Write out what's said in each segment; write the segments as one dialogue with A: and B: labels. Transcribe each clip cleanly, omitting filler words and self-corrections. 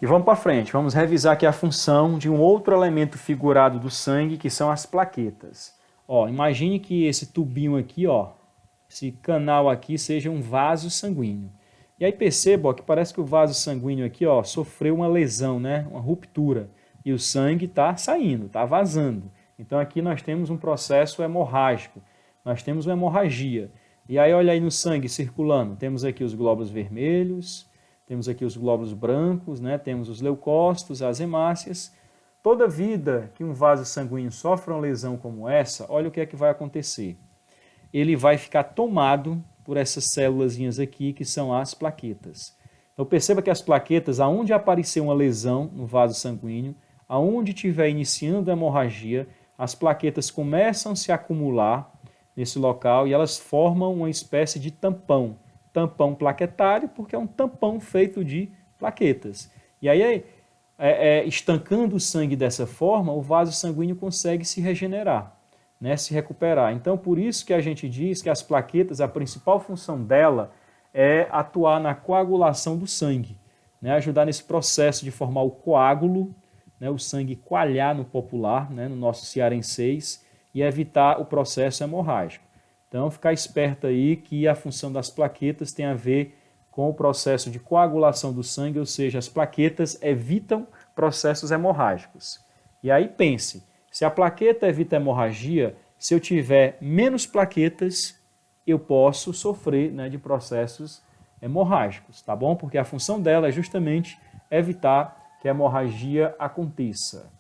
A: E vamos para frente, vamos revisar aqui a função de um outro elemento figurado do sangue, que são as plaquetas. Ó, imagine que esse tubinho aqui, ó, esse canal aqui seja um vaso sanguíneo. E aí perceba, ó, que parece que o vaso sanguíneo aqui, ó, sofreu uma lesão, né, uma ruptura, e o sangue está saindo, está vazando. Então aqui nós temos um processo hemorrágico, nós temos uma hemorragia. E aí olha aí no sangue circulando, temos aqui os glóbulos vermelhos, temos aqui os glóbulos brancos, né? Temos os leucócitos, as hemácias. Toda vida que um vaso sanguíneo sofre uma lesão como essa, olha o que é que vai acontecer. Ele vai ficar tomado por essas células aqui, que são as plaquetas. Então perceba que as plaquetas, aonde aparecer uma lesão no vaso sanguíneo, aonde estiver iniciando a hemorragia, as plaquetas começam a se acumular nesse local e elas formam uma espécie de tampão. Tampão plaquetário, porque é um tampão feito de plaquetas. E aí, estancando o sangue dessa forma, o vaso sanguíneo consegue se regenerar, né, se recuperar. Então, por isso que a gente diz que as plaquetas, a principal função dela é atuar na coagulação do sangue, né, ajudar nesse processo de formar o coágulo, né, o sangue coalhar no popular, né, no nosso cearenseis, e evitar o processo hemorrágico. Então, ficar esperto aí que a função das plaquetas tem a ver com o processo de coagulação do sangue, ou seja, as plaquetas evitam processos hemorrágicos. E aí pense, se a plaqueta evita a hemorragia, se eu tiver menos plaquetas, eu posso sofrer, né, de processos hemorrágicos, tá bom? Porque a função dela é justamente evitar que a hemorragia aconteça.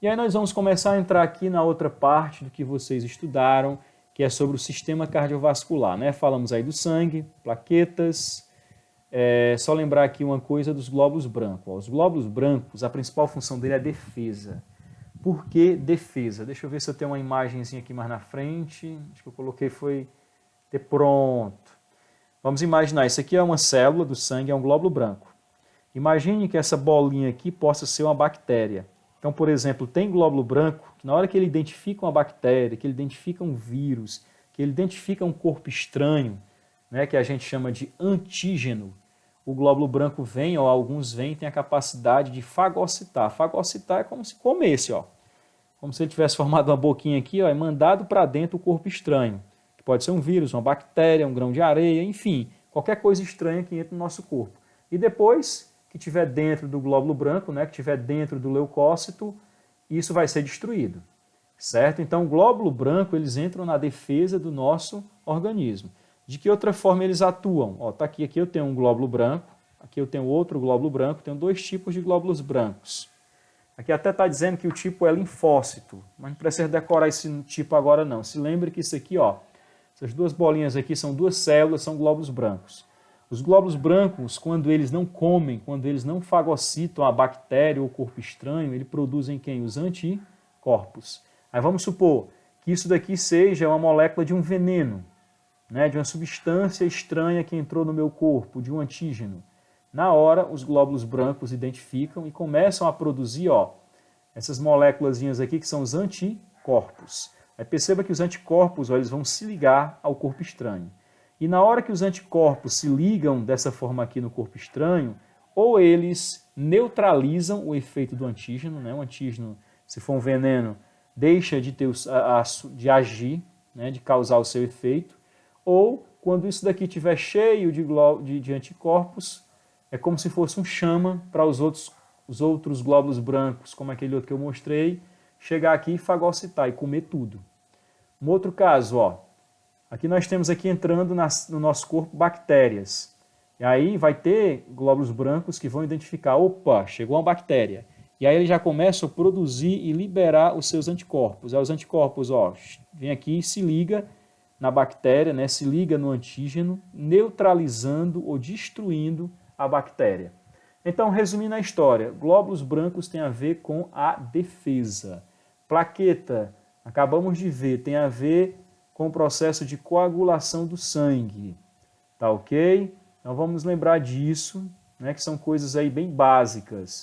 A: E aí nós vamos começar a entrar aqui na outra parte do que vocês estudaram, que é sobre o sistema cardiovascular, né? Falamos aí do sangue, plaquetas, só lembrar aqui uma coisa dos glóbulos brancos. Ó, os glóbulos brancos, a principal função dele é defesa. Por que defesa? Deixa eu ver se eu tenho uma imagenzinha aqui mais na frente. Acho que eu coloquei foi... Pronto. Vamos imaginar, isso aqui é uma célula do sangue, é um glóbulo branco. Imagine que essa bolinha aqui possa ser uma bactéria. Então, por exemplo, tem glóbulo branco que na hora que ele identifica uma bactéria, que ele identifica um vírus, que ele identifica um corpo estranho, né, que a gente chama de antígeno, o glóbulo branco vem, ou alguns vêm, tem a capacidade de fagocitar. Fagocitar é como se comesse, ó. Como se ele tivesse formado uma boquinha aqui, ó, e mandado para dentro o corpo estranho, que pode ser um vírus, uma bactéria, um grão de areia, enfim, qualquer coisa estranha que entre no nosso corpo. E depois que estiver dentro do glóbulo branco, né, que estiver dentro do leucócito, isso vai ser destruído, certo? Então, o glóbulo branco, eles entram na defesa do nosso organismo. De que outra forma eles atuam? Ó, tá aqui eu tenho um glóbulo branco, aqui eu tenho outro glóbulo branco, tenho dois tipos de glóbulos brancos. Aqui até está dizendo que o tipo é linfócito, mas não precisa decorar esse tipo agora não. Se lembre que isso aqui, ó, essas duas bolinhas aqui são duas células, são glóbulos brancos. Os glóbulos brancos, quando eles não comem, quando eles não fagocitam a bactéria ou o corpo estranho, eles produzem quem? Os anticorpos. Aí vamos supor que isso daqui seja uma molécula de um veneno, né, de uma substância estranha que entrou no meu corpo, de um antígeno. Na hora, os glóbulos brancos identificam e começam a produzir, ó, essas moléculas aqui que são os anticorpos. Aí perceba que os anticorpos, ó, eles vão se ligar ao corpo estranho. E na hora que os anticorpos se ligam dessa forma aqui no corpo estranho, ou eles neutralizam o efeito do antígeno, né? O antígeno, se for um veneno, deixa de de agir, né? De causar o seu efeito, ou quando isso daqui estiver cheio de anticorpos, é como se fosse um chama para os outros glóbulos brancos, como aquele outro que eu mostrei, chegar aqui e fagocitar e comer tudo. Um outro caso, ó. Aqui nós temos aqui entrando no nosso corpo bactérias. E aí vai ter glóbulos brancos que vão identificar, opa, chegou uma bactéria. E aí eles já começam a produzir e liberar os seus anticorpos. Aí os anticorpos, ó, vem aqui e se liga na bactéria, né, se liga no antígeno, neutralizando ou destruindo a bactéria. Então, resumindo a história, glóbulos brancos têm a ver com a defesa. Plaqueta, acabamos de ver, tem a ver com o processo de coagulação do sangue, tá ok? Então vamos lembrar disso, né, que são coisas aí bem básicas.